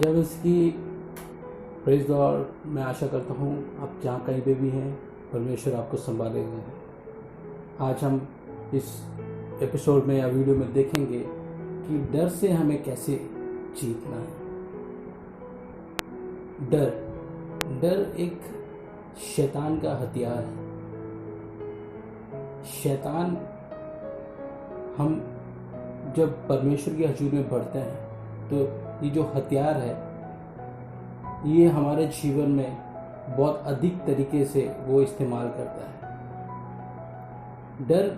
जब इसकी praise Lord, मैं आशा करता हूँ आप जहाँ कहीं पे भी हैं परमेश्वर आपको संभालेंगे। आज हम इस एपिसोड में या वीडियो में देखेंगे कि डर से हमें कैसे जीतना है। डर एक शैतान का हथियार है। शैतान, हम जब परमेश्वर की हजूर में बढ़ते हैं तो ये जो हथियार है ये हमारे जीवन में बहुत अधिक तरीके से वो इस्तेमाल करता है। डर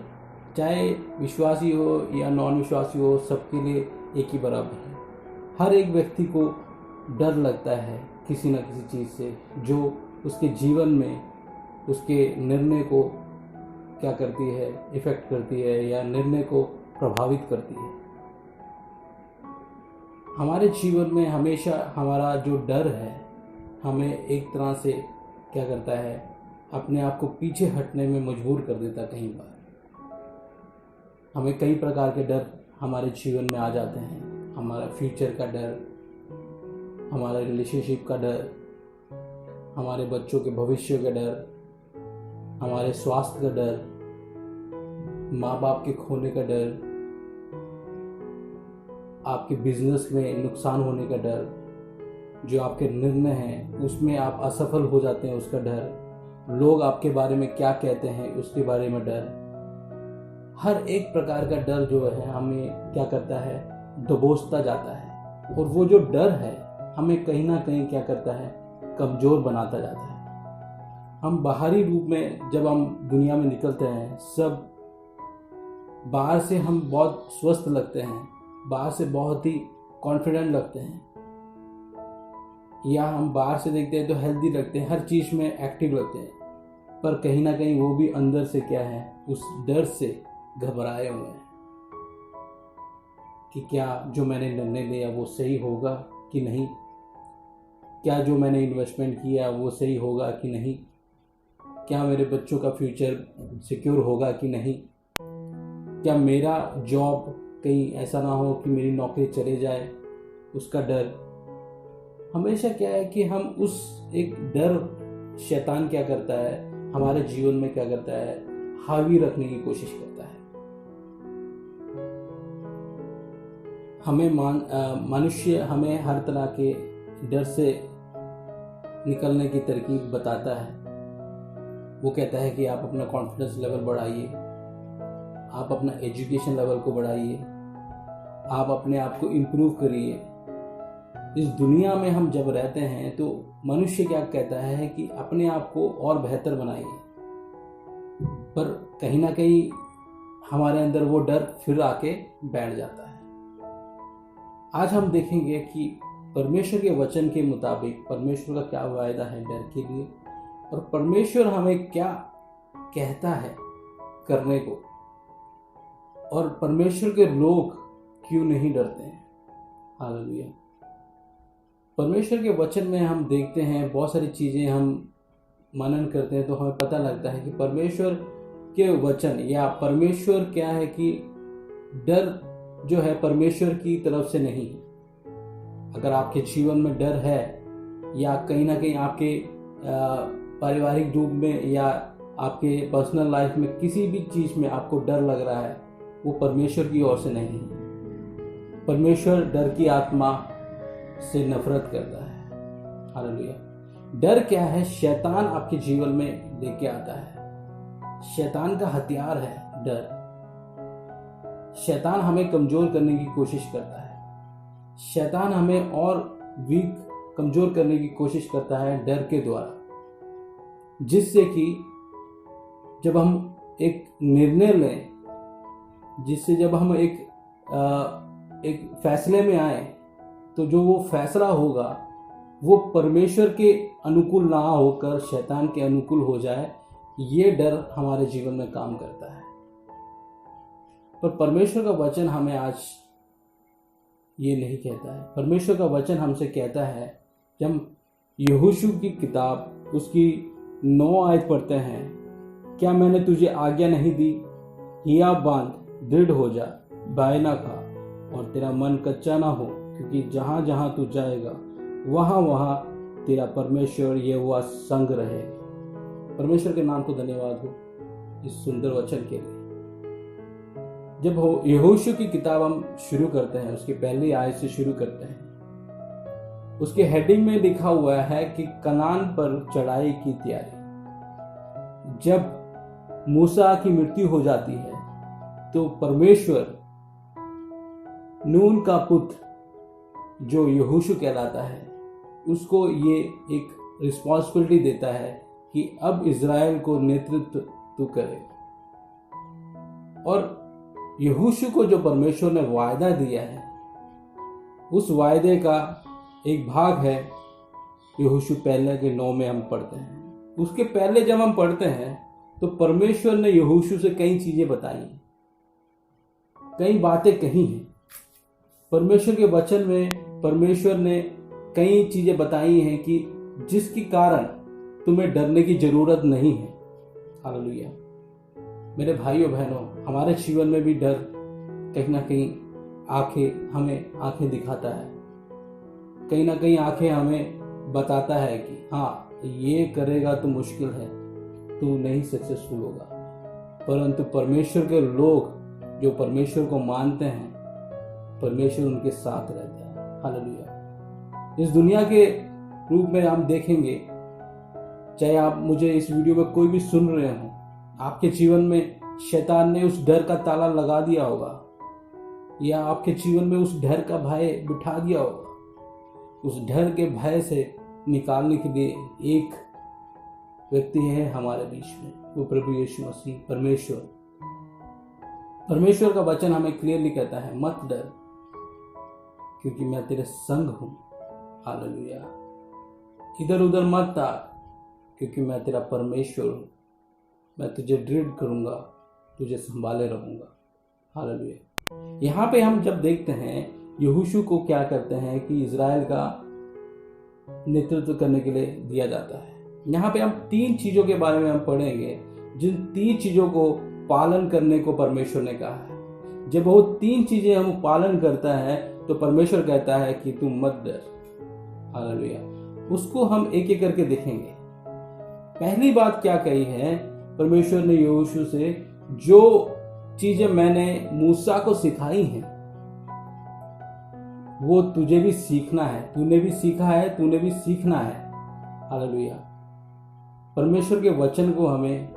चाहे विश्वासी हो या नॉन विश्वासी हो, सबके लिए एक ही बराबर है। हर एक व्यक्ति को डर लगता है किसी न किसी चीज़ से, जो उसके जीवन में उसके निर्णय को क्या करती है, इफ़ेक्ट करती है या निर्णय को प्रभावित करती है। हमारे जीवन में हमेशा हमारा जो डर है हमें एक तरह से क्या करता है, अपने आप को पीछे हटने में मजबूर कर देता है। कई बार हमें कई प्रकार के डर हमारे जीवन में आ जाते हैं। हमारा फ्यूचर का डर, हमारा रिलेशनशिप का डर, हमारे बच्चों के भविष्य का डर, हमारे स्वास्थ्य का डर, माँ बाप के खोने का डर, आपके बिजनेस में नुकसान होने का डर, जो आपके निर्णय हैं उसमें आप असफल हो जाते हैं उसका डर, लोग आपके बारे में क्या कहते हैं उसके बारे में डर। हर एक प्रकार का डर जो है हमें क्या करता है, दबोचता जाता है। और वो जो डर है हमें कहीं ना कहीं क्या करता है, कमज़ोर बनाता जाता है। हम बाहरी रूप में जब हम दुनिया में निकलते हैं, सब बाहर से हम बहुत स्वस्थ लगते हैं, बाहर से बहुत ही कॉन्फिडेंट लगते हैं, या हम बाहर से देखते हैं तो हेल्दी लगते हैं, हर चीज़ में एक्टिव लगते हैं, पर कहीं ना कहीं वो भी अंदर से क्या है, उस डर से घबराए हुए हैं कि क्या जो मैंने निर्णय लिया वो सही होगा कि नहीं, क्या जो मैंने इन्वेस्टमेंट किया वो सही होगा कि नहीं, क्या मेरे बच्चों का फ्यूचर सिक्योर होगा कि नहीं, क्या मेरा जॉब कहीं ऐसा ना हो कि मेरी नौकरी चले जाए, उसका डर। हमेशा क्या है कि हम उस एक डर, शैतान क्या करता है हमारे जीवन में, क्या करता है, हावी रखने की कोशिश करता है। हमें मनुष्य हमें हर तरह के डर से निकलने की तरकीब बताता है। वो कहता है कि आप अपना कॉन्फिडेंस लेवल बढ़ाइए, आप अपना एजुकेशन लेवल को बढ़ाइए, आप अपने आप को इम्प्रूव करिए। इस दुनिया में हम जब रहते हैं तो मनुष्य क्या कहता है कि अपने आप को और बेहतर बनाइए, पर कहीं ना कहीं हमारे अंदर वो डर फिर आके बैठ जाता है। आज हम देखेंगे कि परमेश्वर के वचन के मुताबिक परमेश्वर का क्या वायदा है डर के लिए, और परमेश्वर हमें क्या कहता है करने को, और परमेश्वर के लोग क्यों नहीं डरते हैं। हालेलुया। परमेश्वर के वचन में हम देखते हैं बहुत सारी चीज़ें, हम मनन करते हैं तो हमें पता लगता है कि परमेश्वर के वचन या परमेश्वर क्या है कि डर जो है परमेश्वर की तरफ से नहीं है। अगर आपके जीवन में डर है, या कहीं ना कहीं आपके पारिवारिक रूप में या आपके पर्सनल लाइफ में किसी भी चीज़ में आपको डर लग रहा है, वो परमेश्वर की ओर से नहीं है। परमेश्वर डर की आत्मा से नफरत करता है। हालेलुया। डर क्या है? शैतान आपके जीवन में लेके आता है। शैतान का हथियार है डर। शैतान हमें कमजोर करने की कोशिश करता है। शैतान हमें और वीक, कमजोर करने की कोशिश करता है डर के द्वारा, जिससे कि जब हम एक निर्णय लें, जिससे जब हम एक फैसले में आए, तो जो वो फैसला होगा वो परमेश्वर के अनुकूल ना होकर शैतान के अनुकूल हो जाए, ये डर हमारे जीवन में काम करता है। पर परमेश्वर का वचन हमें आज ये नहीं कहता है। परमेश्वर का वचन हमसे कहता है, जब यहोशू की किताब उसकी 9 आयत पढ़ते हैं, क्या मैंने तुझे आज्ञा नहीं दी, हिया बांध, दृढ़ हो जा, बाय ना खा और तेरा मन कच्चा ना हो, क्योंकि जहाँ जहाँ तू जाएगा वहाँ वहाँ तेरा परमेश्वर यहोवा संग रहेगा। परमेश्वर के नाम को धन्यवाद हो इस सुंदर वचन के लिए। जब यहोशू की किताब हम शुरू करते हैं, उसकी पहली आयत से शुरू करते हैं, उसके हेडिंग में लिखा हुआ है कि कनान पर चढ़ाई की तैयारी। जब मूसा की मृत्यु हो जाती है तो परमेश्वर नून का पुत्र जो यहोशू कहलाता है उसको ये एक रिस्पॉन्सिबिलिटी देता है कि अब इज़राइल को नेतृत्व तू करे। और यहोशू को जो परमेश्वर ने वायदा दिया है, उस वायदे का एक भाग है यहोशू पहले के 9 में हम पढ़ते हैं। उसके पहले जब हम पढ़ते हैं तो परमेश्वर ने यहोशू से कई चीजें बताई, कई बातें कही हैं। परमेश्वर के वचन में परमेश्वर ने कई चीजें बताई हैं कि जिसके कारण तुम्हें डरने की जरूरत नहीं है। हालेलुया। मेरे भाइयों बहनों, हमारे जीवन में भी डर कहीं ना कहीं हमें आंखें दिखाता है, कहीं ना कहीं आंखें हमें बताता है कि हाँ ये करेगा तो मुश्किल है, तू नहीं सक्सेसफुल होगा। परंतु परमेश्वर के लोग जो परमेश्वर को मानते हैं, परमेश्वर उनके साथ रहता है। हालेलुया। इस दुनिया के रूप में हम देखेंगे, चाहे आप मुझे इस वीडियो में कोई भी सुन रहे हो, आपके जीवन में शैतान ने उस डर का ताला लगा दिया होगा, या आपके जीवन में उस डर का भय बिठा दिया होगा। उस डर के भय से निकालने के लिए एक व्यक्ति है हमारे बीच में, वो प्रभु यीशु मसीह परमेश्वर। परमेश्वर का वचन हमें क्लियरली कहता है, मत डर क्योंकि मैं तेरे संग हूं। हालेलुया। इधर उधर मत ताक क्योंकि मैं तेरा परमेश्वर हूं। मैं तुझे दृढ़ करूंगा, तुझे संभाले रहूंगा। हालेलुया। यहाँ पे हम जब देखते हैं यहोशू को क्या करते हैं कि इज़राइल का नेतृत्व करने के लिए दिया जाता है। यहाँ पे हम 3 चीजों के बारे में हम पढ़ेंगे, जिन 3 चीजों को पालन करने को परमेश्वर ने कहा है। जब वो 3 चीजें हम पालन करता है तो परमेश्वर कहता है कि तू मत डर। हालेलुया। उसको हम एक एक करके देखेंगे। पहली बात क्या कही है परमेश्वर ने यहोशू से, जो चीजें मैंने मूसा को सिखाई हैं वो तुझे भी सीखना है। तूने भी सीखा है, तूने भी सीखना है। हालेलुया। परमेश्वर के वचन को हमें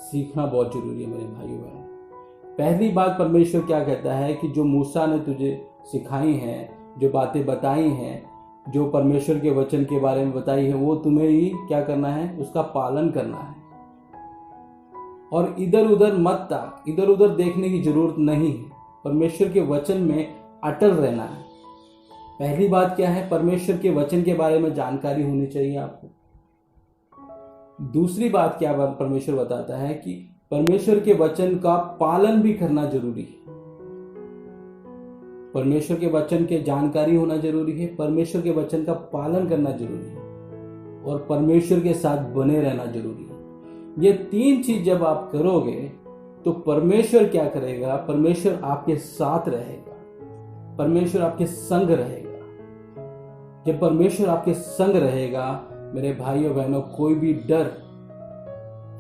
सीखना बहुत जरूरी है मेरे भाइयों बहनों। पहली बात परमेश्वर क्या कहता है कि जो मूसा ने तुझे सिखाई हैं, जो बातें बताई हैं, जो परमेश्वर के वचन के बारे में बताई है, वो तुम्हें ही क्या करना है, उसका पालन करना है। और इधर उधर मत ताक, इधर उधर देखने की जरूरत नहीं है। परमेश्वर के वचन में अटल रहना है। पहली बात क्या है, परमेश्वर के वचन के बारे में जानकारी होनी चाहिए आपको। दूसरी बात क्या परमेश्वर बताता है कि परमेश्वर के वचन का पालन भी करना जरूरी है। परमेश्वर के वचन के जानकारी होना जरूरी है, परमेश्वर के वचन का पालन करना जरूरी है, और परमेश्वर के साथ बने रहना जरूरी है। ये 3 चीज जब आप करोगे तो परमेश्वर क्या करेगा, परमेश्वर आपके साथ रहेगा, परमेश्वर आपके संग रहेगा। जब परमेश्वर आपके संग रहेगा मेरे भाइयों बहनों, कोई भी डर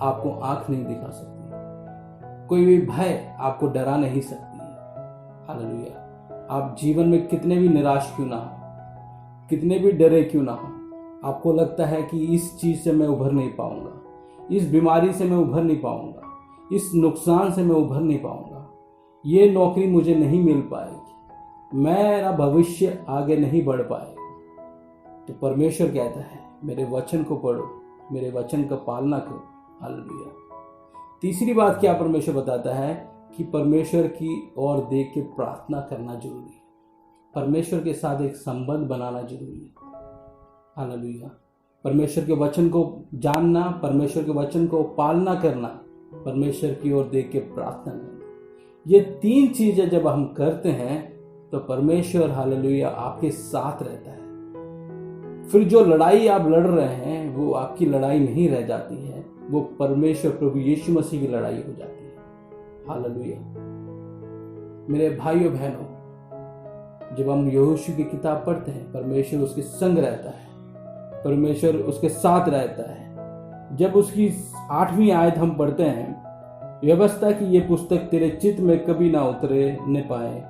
आपको आंख नहीं दिखा सकती, कोई भी भय आपको डरा नहीं सकती। हालेलुया। आप जीवन में कितने भी निराश क्यों ना हो, कितने भी डरे क्यों ना हो, आपको लगता है कि इस चीज से मैं उभर नहीं पाऊंगा, इस बीमारी से मैं उभर नहीं पाऊंगा, इस नुकसान से मैं उभर नहीं पाऊंगा, ये नौकरी मुझे नहीं मिल पाएगी, मेरा भविष्य आगे नहीं बढ़ पाएगा, तो परमेश्वर कहता है मेरे वचन को पढ़ो, मेरे वचन का पालना करो। हालेलुया। तीसरी बात क्या परमेश्वर बताता है कि परमेश्वर की ओर देख के प्रार्थना करना जरूरी है। परमेश्वर के साथ एक संबंध बनाना जरूरी है। हालेलुया। परमेश्वर के वचन को जानना, परमेश्वर के वचन को पालना करना, परमेश्वर की ओर देख के प्रार्थना करना, ये 3 चीजें जब हम करते हैं तो परमेश्वर हालेलुया आपके साथ रहता है। फिर जो लड़ाई आप लड़ रहे हैं वो आपकी लड़ाई नहीं रह जाती है, वो परमेश्वर प्रभु यीशु मसीह की लड़ाई हो जाती है। हालेलुया। मेरे भाइयों बहनों, जब हम यहोशू की किताब पढ़ते हैं, परमेश्वर उसके संग रहता है, परमेश्वर उसके साथ रहता है। जब उसकी 8वीं आयत हम पढ़ते हैं, व्यवस्था की ये पुस्तक तेरे चित्त में कभी ना उतरने पाए,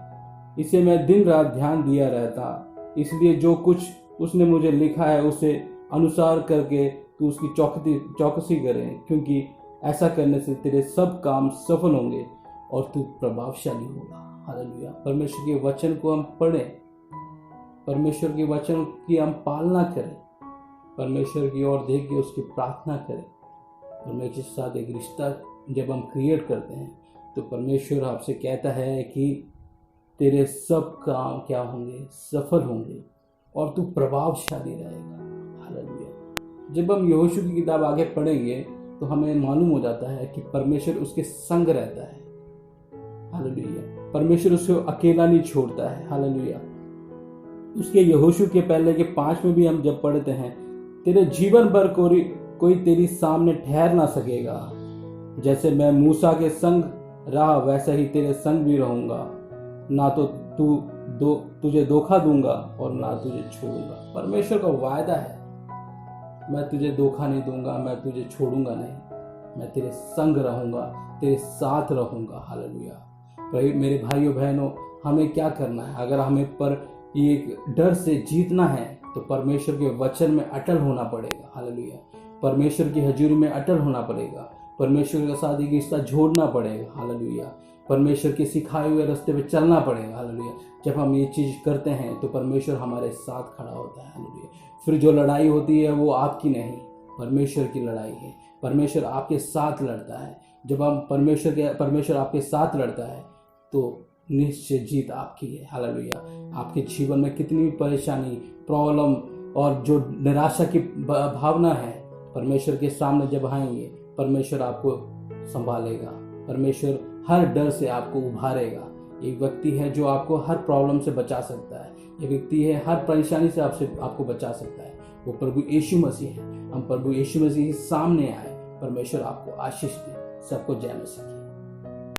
इसे मैं दिन रात ध्यान दिया रहता, इसलिए जो कुछ उसने मुझे लिखा है उसे अनुसार करके तू उसकी चौकसी करे, क्योंकि ऐसा करने से तेरे सब काम सफल होंगे और तू प्रभावशाली होगा। हालेलुया। परमेश्वर के वचन को हम पढ़ें, परमेश्वर के वचन की हम पालना करें, परमेश्वर की ओर देख के उसकी प्रार्थना करें। परमेश्वर के साथ एक रिश्ता जब हम क्रिएट करते हैं तो परमेश्वर आपसे कहता है कि तेरे सब काम क्या होंगे, सफल होंगे और तू प्रभावशाली रहेगा। हालेलुया। जब हम यहोशू की किताब आगे पढ़ेंगे तो हमें मालूम हो जाता है कि परमेश्वर उसके संग रहता है। हालेलुया। परमेश्वर उसको अकेला नहीं छोड़ता है। हालेलुया। उसके यहोशू के पहले के 5 में भी हम जब पढ़ते हैं, तेरे जीवन भर कोई तेरी सामने ठहर ना सकेगा, जैसे मैं मूसा के संग रहा वैसा ही तेरे संग भी रहूंगा, ना तो तुझे धोखा दूंगा और ना तुझे छोड़ूंगा। परमेश्वर का वायदा है, मैं तुझे धोखा नहीं दूंगा, मैं तुझे छोड़ूंगा नहीं, मैं तेरे संग रहूंगा, तेरे साथ रहूंगा। हालेलुया। मेरे भाइयों बहनों, हमें क्या करना है? अगर हमें पर ये डर से जीतना है तो परमेश्वर के वचन में अटल होना पड़ेगा। हालेलुया। परमेश्वर की हजूरी में अटल होना पड़ेगा, परमेश्वर के साथ एक रिश्ता जोड़ना पड़ेगा। हालेलुया। परमेश्वर के सिखाए हुए रास्ते पे चलना पड़ेगा। हालेलुया। जब हम ये चीज करते हैं तो परमेश्वर हमारे साथ खड़ा होता है। हालेलुया। फिर जो लड़ाई होती है वो आपकी नहीं, परमेश्वर की लड़ाई है। परमेश्वर आपके साथ लड़ता है। जब हम परमेश्वर आपके साथ लड़ता है तो निश्चय जीत आपकी है। हालेलुया। आपके जीवन में कितनी भी परेशानी, प्रॉब्लम और जो निराशा की भावना है, परमेश्वर के सामने जब आएंगे, परमेश्वर आपको संभालेगा, परमेश्वर हर डर से आपको उभारेगा। एक व्यक्ति है जो आपको हर प्रॉब्लम से बचा सकता है, एक व्यक्ति है हर परेशानी से आपको बचा सकता है, वो प्रभु यीशु मसीह है। हम प्रभु यीशु मसीह के सामने आए, परमेश्वर आपको आशीष दे। सबको जय मसीह।